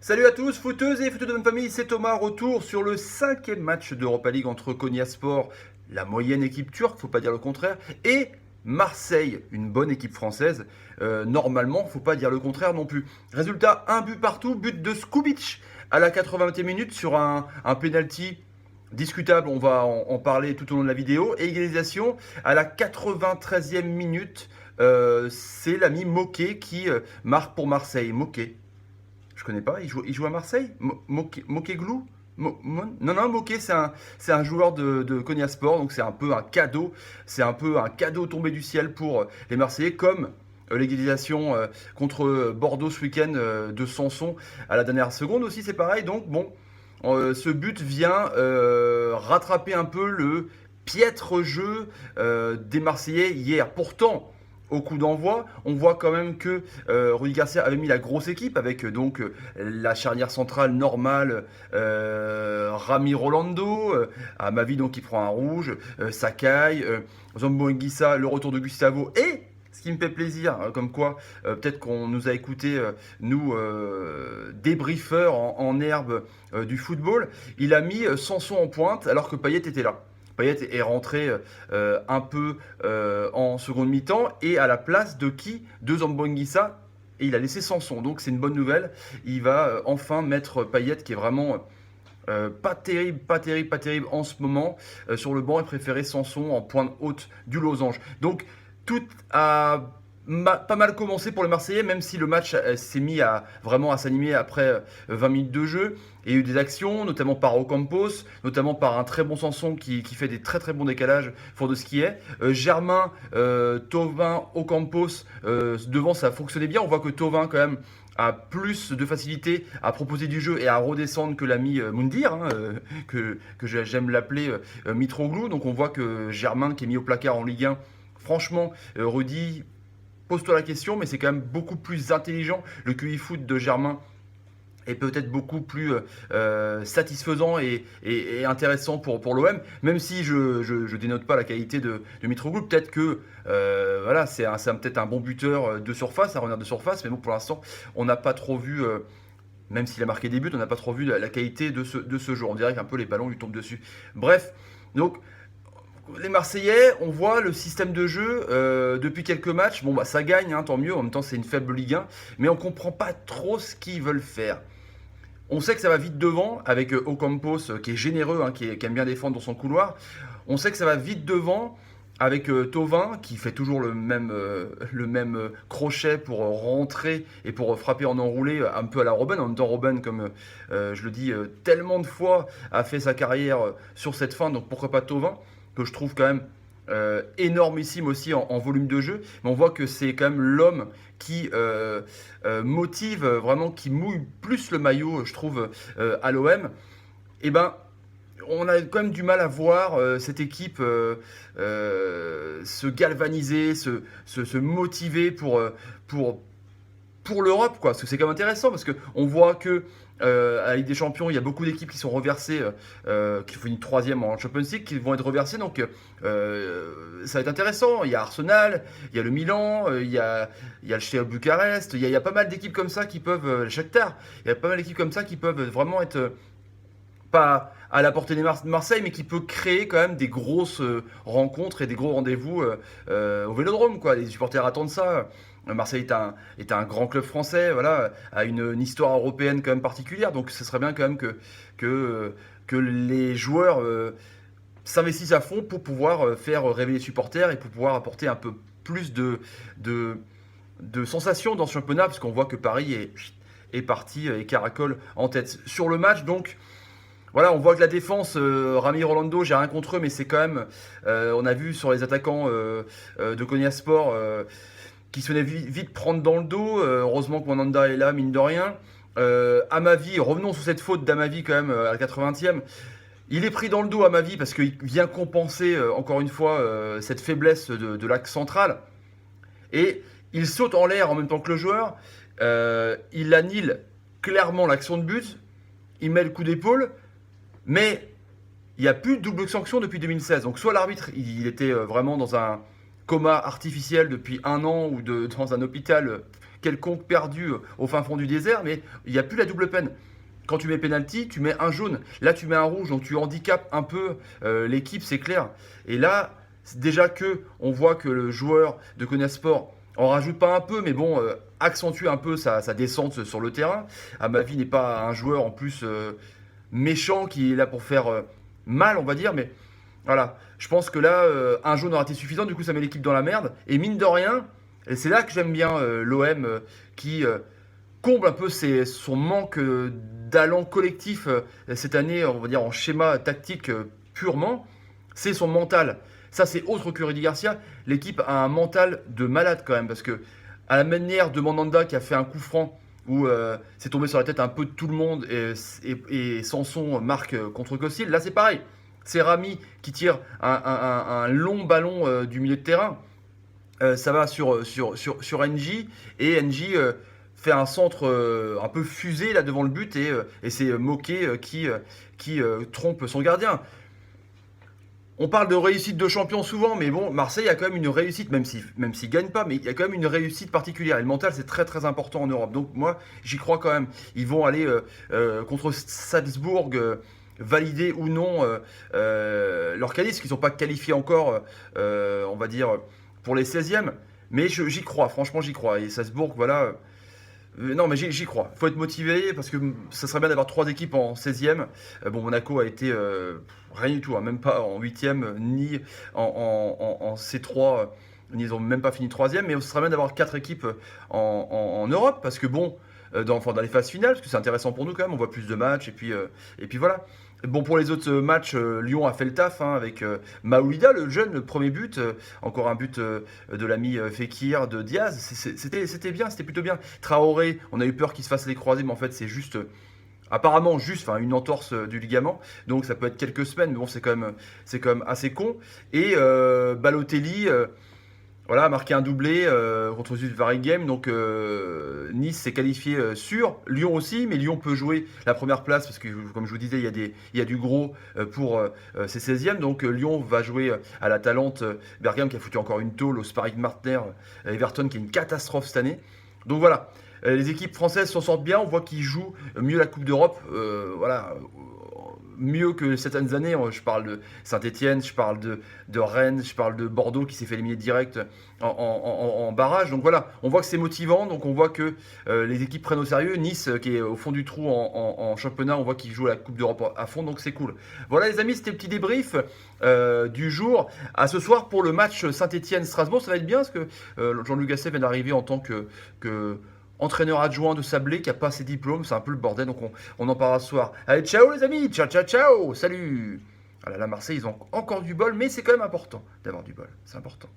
Salut à tous, footeuses et footeux de bonne famille, c'est Thomas, retour sur le 5e match d'Europa League entre Konyaspor, la moyenne équipe turque, faut pas dire le contraire, et Marseille, une bonne équipe française. Normalement, faut pas dire le contraire non plus. Résultat, un but partout, but de Skubic à la 80e minute sur un penalty discutable, on va en parler tout au long de la vidéo, et égalisation à la 93e minute, c'est l'ami Moquet qui marque pour Marseille. Moquet. Je connais pas, il joue à Marseille. Mokeglou. Non, Moquet, c'est un joueur de Konyaspor, donc c'est un peu un cadeau. C'est un peu un cadeau tombé du ciel pour les Marseillais, comme l'égalisation contre Bordeaux ce week-end de Sanson à la dernière seconde aussi, c'est pareil. Donc bon, ce but vient rattraper un peu le piètre jeu des Marseillais hier. Pourtant, au coup d'envoi, on voit quand même que Rudy Garcia avait mis la grosse équipe avec la charnière centrale normale, Rami Rolando, Amavi donc qui prend un rouge, Sakai, Zambo Anguissa, le retour de Gustavo et ce qui me fait plaisir, comme quoi peut-être qu'on nous a écouté, nous débriefeurs en herbe du football, il a mis Sanson en pointe alors que Payet était là. Payet est rentré un peu en seconde mi-temps et à la place de qui? De Zambo Anguissa, et il a laissé Sanson. Donc c'est une bonne nouvelle. Il va enfin mettre Payet qui est vraiment pas terrible en ce moment sur le banc et préférer Sanson en pointe haute du losange. Donc tout a pas mal commencé pour les Marseillais, même si le match s'est mis vraiment à s'animer après 20 minutes de jeu. Il y a eu des actions, notamment par Ocampos, notamment par un très bon Sanson qui fait des très très bons décalages pour de ce qui est. Germain, Thauvin, Ocampos, devant ça fonctionnait bien. On voit que Thauvin quand même a plus de facilité à proposer du jeu et à redescendre que l'ami Moundir, que j'aime l'appeler Mitroglou. Donc on voit que Germain qui est mis au placard en Ligue 1, franchement, Rudy, pose-toi la question, mais c'est quand même beaucoup plus intelligent. Le QI foot de Germain est peut-être beaucoup plus satisfaisant et intéressant pour l'OM, même si je dénote pas la qualité de Mitroglou. Peut-être que voilà, c'est peut-être un bon buteur de surface, un renard de surface, mais bon, pour l'instant, on n'a pas trop vu, même s'il a marqué des buts, on n'a pas trop vu la qualité de ce jour. On dirait qu'un peu les ballons lui tombent dessus. Bref, donc les Marseillais, on voit le système de jeu depuis quelques matchs. Bon, bah ça gagne, hein, tant mieux. En même temps, c'est une faible Ligue 1, mais on comprend pas trop ce qu'ils veulent faire. On sait que ça va vite devant avec Ocampos qui est généreux, hein, qui aime bien défendre dans son couloir. On sait que ça va vite devant avec Thauvin qui fait toujours le même crochet pour rentrer et pour frapper en enroulé un peu à la Robben. En même temps, Robben, comme je le dis tellement de fois, a fait sa carrière sur cette fin. Donc pourquoi pas Thauvin, que je trouve quand même énormissime aussi en volume de jeu, mais on voit que c'est quand même l'homme qui motive vraiment, qui mouille plus le maillot, je trouve, à l'OM. Et ben, on a quand même du mal à voir cette équipe se galvaniser, se motiver pour l'Europe, quoi. Parce que c'est quand même intéressant, parce qu'on voit que à la Ligue des Champions, il y a beaucoup d'équipes qui sont reversées, qui font une troisième en Champions League, qui vont être reversées. Donc ça va être intéressant. Il y a Arsenal, il y a le Milan, il y a le Steaua Bucarest. Il y a pas mal d'équipes comme ça qui peuvent, le Shakhtar. Il y a pas mal d'équipes comme ça qui peuvent vraiment être pas à la portée de Marseille, mais qui peut créer quand même des grosses rencontres et des gros rendez-vous au Vélodrome, quoi. Les supporters attendent ça. Marseille est un grand club français, voilà, a une histoire européenne quand même particulière, donc ce serait bien quand même que les joueurs s'investissent à fond pour pouvoir faire rêver les supporters et pour pouvoir apporter un peu plus de sensations dans ce championnat, parce qu'on voit que Paris est parti et caracole en tête. Sur le match, donc, voilà, on voit que la défense, Rami Rolando, j'ai rien contre eux, mais c'est quand même, on a vu sur les attaquants de Konyaspor qui se venaient vite prendre dans le dos. Heureusement que Mandanda est là, mine de rien. Amavi, revenons sur cette faute d'Amavi quand même à la 80e. Il est pris dans le dos Amavi parce qu'il vient compenser encore une fois cette faiblesse de l'axe central. Et il saute en l'air en même temps que le joueur. Il annule clairement l'action de but. Il met le coup d'épaule. Mais il n'y a plus de double sanction depuis 2016. Donc soit l'arbitre, il était vraiment dans un coma artificiel depuis un an ou dans un hôpital quelconque perdu au fin fond du désert, mais il n'y a plus la double peine. Quand tu mets penalty, tu mets un jaune. Là, tu mets un rouge, donc tu handicapes un peu l'équipe, c'est clair. Et là, déjà que on voit que le joueur de Konya Sport en rajoute pas un peu, mais bon, accentue un peu sa descente sur le terrain. Amavi n'est pas un joueur en plus méchant qui est là pour faire mal, on va dire, mais voilà. Je pense que là, un jaune aurait été suffisant, du coup, ça met l'équipe dans la merde. Et mine de rien, et c'est là que j'aime bien l'OM qui comble un peu son manque d'allant collectif cette année, on va dire en schéma tactique purement, c'est son mental. Ça, c'est autre que Rudy Garcia. L'équipe a un mental de malade quand même, parce que à la manière de Mandanda qui a fait un coup franc où c'est tombé sur la tête un peu de tout le monde et Sanson marque contre Cossil, là c'est pareil. C'est Rami qui tire un long ballon du milieu de terrain. Ça va sur NJ et NJ fait un centre un peu fusé là devant le but et c'est Moquet qui trompe son gardien. On parle de réussite de champion souvent, mais bon, Marseille a quand même une réussite, même s'il ne gagne pas, mais il y a quand même une réussite particulière. Et le mental, c'est très très important en Europe. Donc moi, j'y crois quand même. Ils vont aller contre Salzbourg, valider ou non leur qualif, parce qu'ils ne sont pas qualifiés encore, on va dire, pour les 16e. Mais j'y crois, franchement, j'y crois. Et Salzbourg, voilà. Non, mais j'y crois. Il faut être motivé parce que ça serait bien d'avoir 3 équipes en 16e. Bon, Monaco a été rien du tout, hein, même pas en 8e, ni en C3, ils n'ont même pas fini 3e. Mais ce serait bien d'avoir 4 équipes en Europe parce que bon, dans les phases finales, parce que c'est intéressant pour nous quand même, on voit plus de matchs et puis voilà. Bon, pour les autres matchs, Lyon a fait le taf hein, avec Maouida, le jeune, le premier but. Encore un but de l'ami Fekir, de Diaz. C'était bien, c'était plutôt bien. Traoré, on a eu peur qu'il se fasse les croisés, mais en fait, c'est juste, apparemment, juste une entorse du ligament. Donc, ça peut être quelques semaines, mais bon, c'est quand même assez con. Et Balotelli. Voilà, a marqué un doublé contre Varinghem. Donc Nice s'est qualifié sûr. Lyon aussi, mais Lyon peut jouer la première place parce que, comme je vous disais, il y a du gros pour ses 16e. Donc Lyon va jouer à l'Atalante Bergame qui a foutu encore une tôle au sparring partner Everton qui est une catastrophe cette année. Donc voilà, les équipes françaises s'en sortent bien. On voit qu'ils jouent mieux la Coupe d'Europe. Voilà. Mieux que certaines années, je parle de Saint-Etienne, je parle de Rennes, je parle de Bordeaux qui s'est fait éliminer direct en barrage. Donc voilà, on voit que c'est motivant, donc on voit que les équipes prennent au sérieux. Nice qui est au fond du trou en championnat, on voit qu'ils jouent la Coupe d'Europe à fond, donc c'est cool. Voilà les amis, c'était le petit débrief du jour. À ce soir pour le match Saint-Etienne-Strasbourg, ça va être bien parce que Jean-Luc Gasset vient d'arriver en tant que entraîneur adjoint de Sablé qui n'a pas ses diplômes, c'est un peu le bordel, donc on en parlera ce soir. Allez, ciao les amis, ciao, ciao, ciao, salut. Ah là, Marseille, ils ont encore du bol, mais c'est quand même important d'avoir du bol, c'est important.